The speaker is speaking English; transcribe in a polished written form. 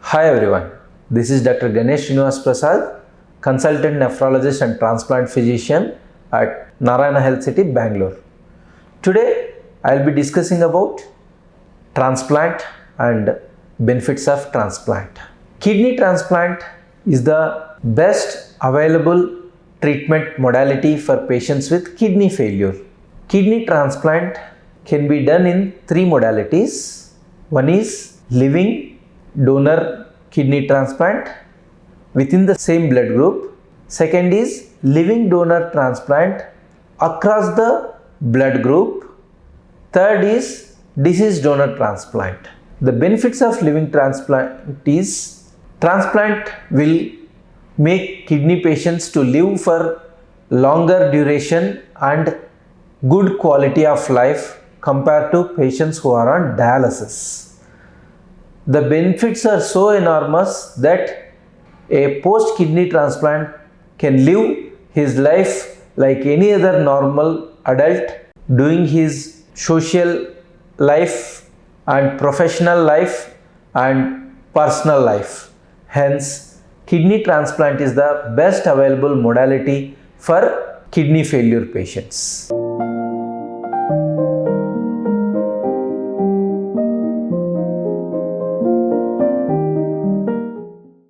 Hi everyone, this is Dr. Ganesh Srinivasa Prasad, consultant nephrologist and transplant physician at Narayana Health City, Bangalore. Today I will be discussing about transplant and benefits of transplant. Kidney transplant is the best available treatment modality for patients with kidney failure. Kidney transplant can be done in three modalities. One is living donor kidney transplant within the same blood group. Second is living donor transplant across the blood group. Third is deceased donor transplant. The benefits of living transplant is transplant will make kidney patients to live for longer duration and good quality of life compared to patients who are on dialysis. The benefits are so enormous that a post-kidney transplant can live his life like any other normal adult, doing his social life and professional life and personal life. Hence, kidney transplant is the best available modality for kidney failure patients.